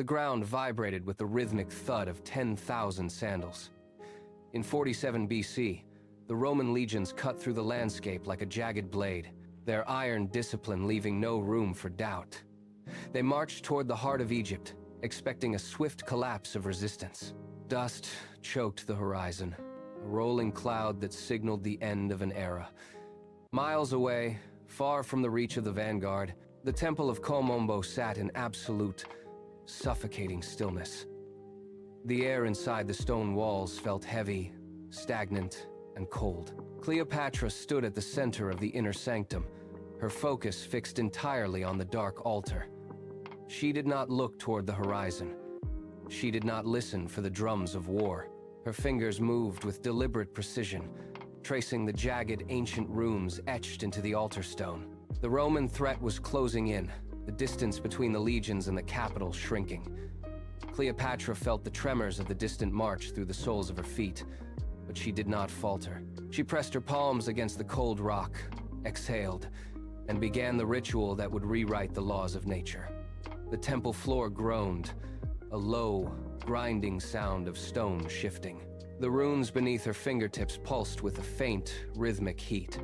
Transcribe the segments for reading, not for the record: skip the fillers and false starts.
The ground vibrated with the rhythmic thud of 10,000 sandals. In 47 BC, the Roman legions cut through the landscape like a jagged blade, their iron discipline leaving no room for doubt. They marched toward the heart of Egypt, expecting a swift collapse of resistance. Dust choked the horizon, a rolling cloud that signaled the end of an era. Miles away, far from the reach of the vanguard, the temple of Komombo sat in absolute, suffocating stillness. The air inside the stone walls felt heavy, stagnant, and cold. Cleopatra stood at the center of the inner sanctum, her focus fixed entirely on the dark altar. She did not look toward the horizon. She did not listen for the drums of war. Her fingers moved with deliberate precision, tracing the jagged ancient runes etched into the altar stone. The Roman threat was closing in, the distance between the legions and the capital shrinking. Cleopatra felt the tremors of the distant march through the soles of her feet, but she did not falter. She pressed her palms against the cold rock, exhaled, and began the ritual that would rewrite the laws of nature. The temple floor groaned, a low, grinding sound of stone shifting. The runes beneath her fingertips pulsed with a faint, rhythmic heat.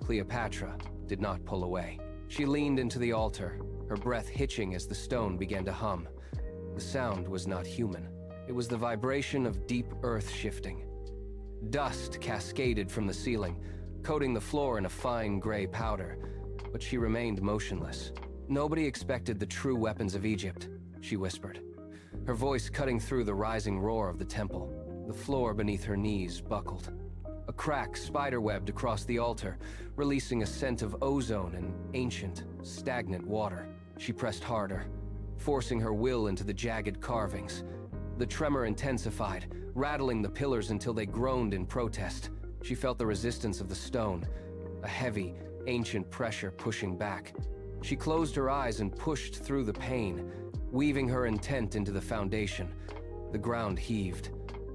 Cleopatra did not pull away. She leaned into the altar, her breath hitching as the stone began to hum. The sound was not human. It was the vibration of deep earth shifting. Dust cascaded from the ceiling, coating the floor in a fine gray powder, but she remained motionless. "Nobody expected the true weapons of Egypt," she whispered, her voice cutting through the rising roar of the temple. The floor beneath her knees buckled. A crack spiderwebbed across the altar, releasing a scent of ozone and ancient, stagnant water. She pressed harder, forcing her will into the jagged carvings. The tremor intensified, rattling the pillars until they groaned in protest. She felt the resistance of the stone, a heavy, ancient pressure pushing back. She closed her eyes and pushed through the pain, weaving her intent into the foundation. The ground heaved.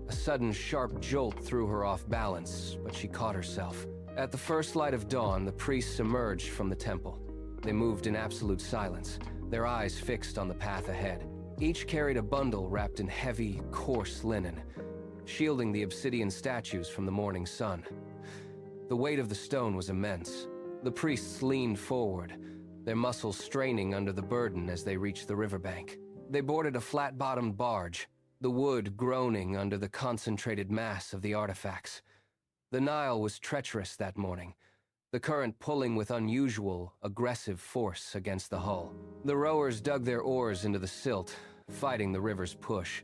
A sudden sharp jolt threw her off balance, but she caught herself. At the first light of dawn, the priests emerged from the temple. They moved in absolute silence, their eyes fixed on the path ahead. Each carried a bundle wrapped in heavy, coarse linen, shielding the obsidian statues from the morning sun. The weight of the stone was immense. The priests leaned forward, their muscles straining under the burden as they reached the riverbank. They boarded a flat-bottomed barge, the wood groaning under the concentrated mass of the artifacts. The Nile was treacherous that morning, the current pulling with unusual, aggressive force against the hull. The rowers dug their oars into the silt, fighting the river's push,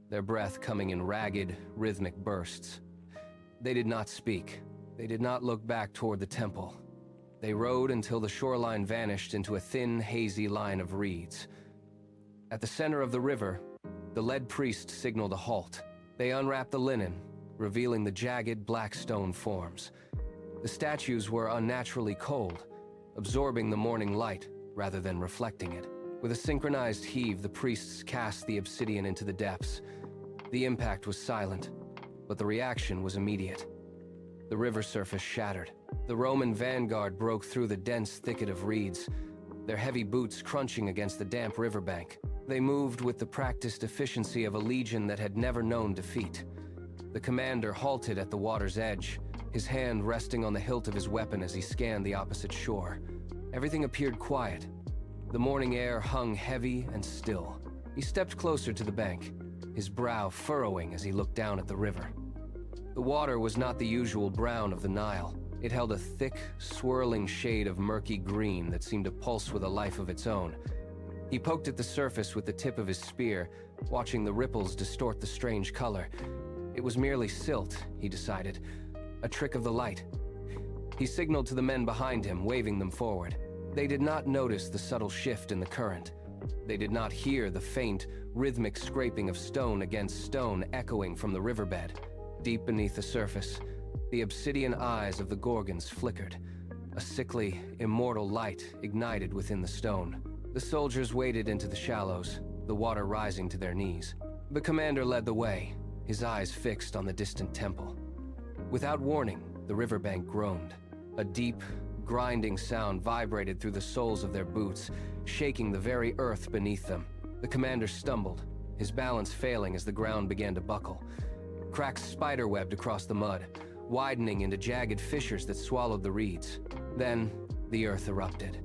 their breath coming in ragged, rhythmic bursts. They did not speak. They did not look back toward the temple. They rowed until the shoreline vanished into a thin, hazy line of reeds. At the center of the river, the lead priest signaled a halt. They unwrapped the linen, revealing the jagged, black stone forms. The statues were unnaturally cold, absorbing the morning light rather than reflecting it. With a synchronized heave, the priests cast the obsidian into the depths. The impact was silent, but the reaction was immediate. The river surface shattered. The Roman vanguard broke through the dense thicket of reeds, their heavy boots crunching against the damp riverbank. They moved with the practiced efficiency of a legion that had never known defeat. The commander halted at the water's edge, his hand resting on the hilt of his weapon as he scanned the opposite shore. Everything appeared quiet. The morning air hung heavy and still. He stepped closer to the bank, his brow furrowing as he looked down at the river. The water was not the usual brown of the Nile. It held a thick, swirling shade of murky green that seemed to pulse with a life of its own. He poked at the surface with the tip of his spear, watching the ripples distort the strange color. It was merely silt, he decided, a trick of the light. He signaled to the men behind him, waving them forward. They did not notice the subtle shift in the current. They did not hear the faint, rhythmic scraping of stone against stone echoing from the riverbed. Deep beneath the surface, the obsidian eyes of the Gorgons flickered. A sickly, immortal light ignited within the stone. The soldiers waded into the shallows, the water rising to their knees. The commander led the way, his eyes fixed on the distant temple. Without warning, the riverbank groaned. A deep, grinding sound vibrated through the soles of their boots, shaking the very earth beneath them. The commander stumbled, his balance failing as the ground began to buckle. Cracks spiderwebbed across the mud, widening into jagged fissures that swallowed the reeds. Then, the earth erupted.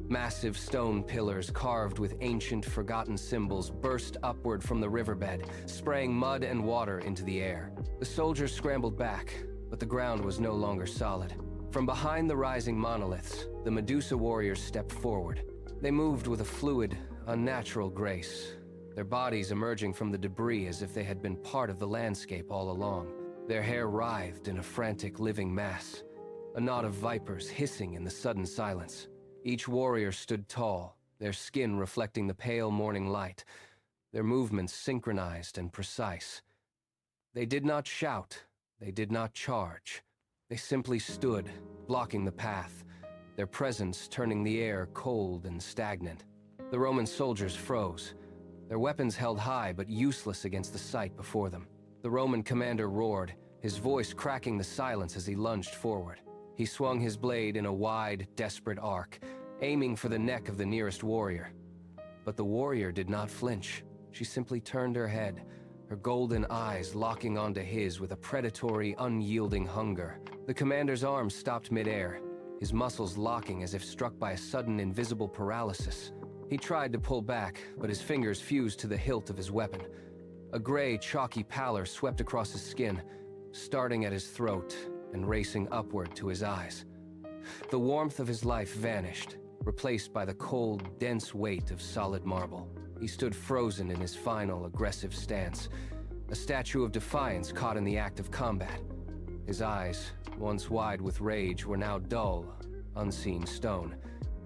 Massive stone pillars carved with ancient, forgotten symbols burst upward from the riverbed, spraying mud and water into the air. The soldiers scrambled back, but the ground was no longer solid. From behind the rising monoliths, the Medusa warriors stepped forward. They moved with a fluid, unnatural grace, their bodies emerging from the debris as if they had been part of the landscape all along. Their hair writhed in a frantic living mass, a knot of vipers hissing in the sudden silence. Each warrior stood tall, their skin reflecting the pale morning light, their movements synchronized and precise. They did not shout, they did not charge. They simply stood, blocking the path, their presence turning the air cold and stagnant. The Roman soldiers froze, their weapons held high but useless against the sight before them. The Roman commander roared, his voice cracking the silence as he lunged forward. He swung his blade in a wide, desperate arc, aiming for the neck of the nearest warrior. But the warrior did not flinch. She simply turned her head, her golden eyes locking onto his with a predatory, unyielding hunger. The commander's arm stopped midair, his muscles locking as if struck by a sudden invisible paralysis. He tried to pull back, but his fingers fused to the hilt of his weapon. A gray, chalky pallor swept across his skin, starting at his throat and racing upward to his eyes. The warmth of his life vanished, replaced by the cold, dense weight of solid marble. He stood frozen in his final, aggressive stance, a statue of defiance caught in the act of combat. His eyes, once wide with rage, were now dull, unseen stone.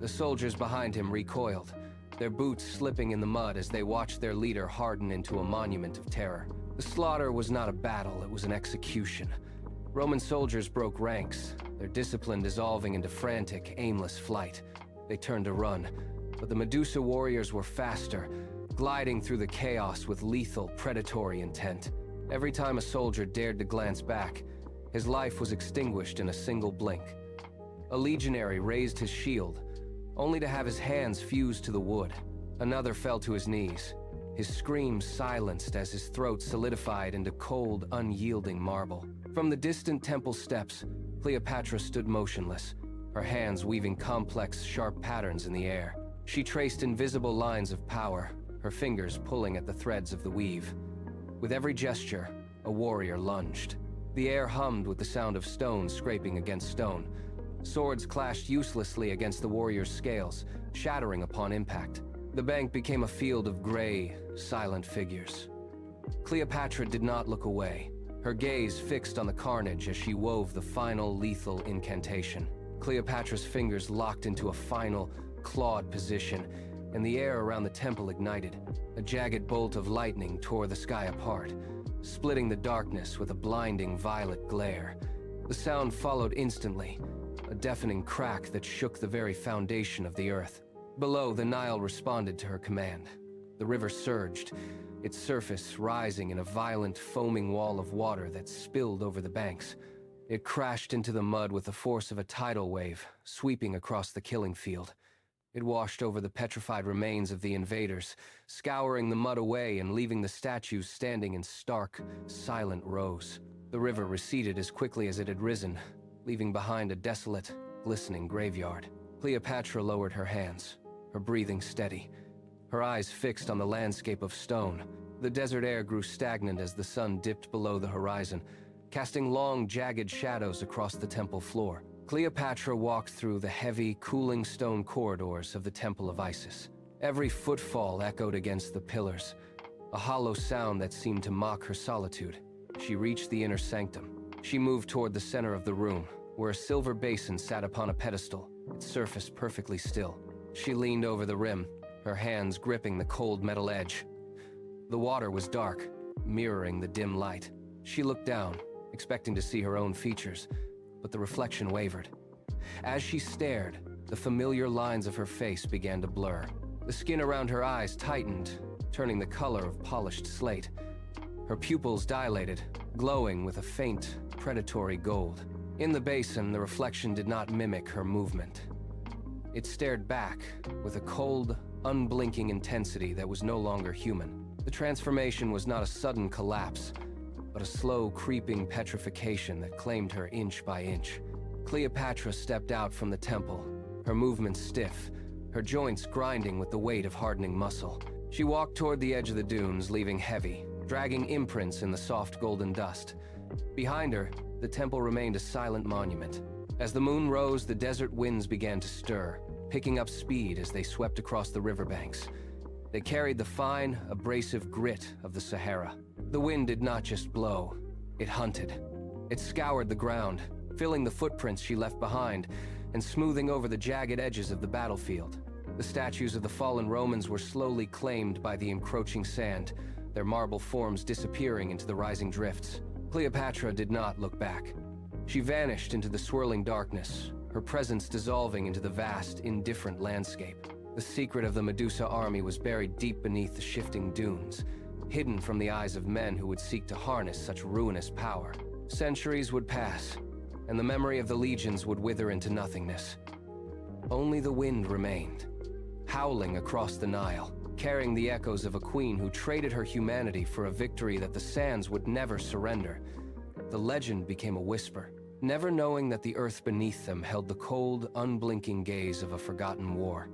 The soldiers behind him recoiled, their boots slipping in the mud as they watched their leader harden into a monument of terror. The slaughter was not a battle, it was an execution. Roman soldiers broke ranks, their discipline dissolving into frantic, aimless flight. They turned to run, but the Medusa warriors were faster, gliding through the chaos with lethal, predatory intent. Every time a soldier dared to glance back, his life was extinguished in a single blink. A legionary raised his shield, only to have his hands fused to the wood. Another fell to his knees, his screams silenced as his throat solidified into cold, unyielding marble. From the distant temple steps, Cleopatra stood motionless, her hands weaving complex, sharp patterns in the air. She traced invisible lines of power, her fingers pulling at the threads of the weave. With every gesture, a warrior lunged. The air hummed with the sound of stone scraping against stone. Swords clashed uselessly against the warrior's scales, shattering upon impact. The bank became a field of gray, silent figures. Cleopatra did not look away, her gaze fixed on the carnage as she wove the final lethal incantation. Cleopatra's fingers locked into a final, clawed position, and the air around the temple ignited. A jagged bolt of lightning tore the sky apart, splitting the darkness with a blinding violet glare. The sound followed instantly, a deafening crack that shook the very foundation of the earth. Below, the Nile responded to her command. The river surged, its surface rising in a violent, foaming wall of water that spilled over the banks. It crashed into the mud with the force of a tidal wave, sweeping across the killing field. It washed over the petrified remains of the invaders, scouring the mud away and leaving the statues standing in stark, silent rows. The river receded as quickly as it had risen, leaving behind a desolate, glistening graveyard. Cleopatra lowered her hands, her breathing steady, her eyes fixed on the landscape of stone. The desert air grew stagnant as the sun dipped below the horizon, casting long, jagged shadows across the temple floor. Cleopatra walked through the heavy, cooling stone corridors of the Temple of Isis. Every footfall echoed against the pillars, a hollow sound that seemed to mock her solitude. She reached the inner sanctum. She moved toward the center of the room, where a silver basin sat upon a pedestal, its surface perfectly still. She leaned over the rim, her hands gripping the cold metal edge. The water was dark, mirroring the dim light. She looked down, expecting to see her own features, but the reflection wavered. As she stared, the familiar lines of her face began to blur. The skin around her eyes tightened, turning the color of polished slate. Her pupils dilated, glowing with a faint, predatory gold. In the basin, the reflection did not mimic her movement. It stared back with a cold, unblinking intensity that was no longer human. The transformation was not a sudden collapse, but a slow, creeping petrification that claimed her inch by inch. Cleopatra stepped out from the temple, her movements stiff, her joints grinding with the weight of hardening muscle. She walked toward the edge of the dunes, leaving heavy, dragging imprints in the soft golden dust. Behind her, the temple remained a silent monument. As the moon rose, the desert winds began to stir, picking up speed as they swept across the riverbanks. They carried the fine, abrasive grit of the Sahara. The wind did not just blow, it hunted. It scoured the ground, filling the footprints she left behind, and smoothing over the jagged edges of the battlefield. The statues of the fallen Romans were slowly claimed by the encroaching sand, their marble forms disappearing into the rising drifts. Cleopatra did not look back. She vanished into the swirling darkness, her presence dissolving into the vast, indifferent landscape. The secret of the Medusa army was buried deep beneath the shifting dunes, hidden from the eyes of men who would seek to harness such ruinous power. Centuries would pass, and the memory of the legions would wither into nothingness. Only the wind remained, howling across the Nile, carrying the echoes of a queen who traded her humanity for a victory that the sands would never surrender. The legend became a whisper, never knowing that the earth beneath them held the cold, unblinking gaze of a forgotten war.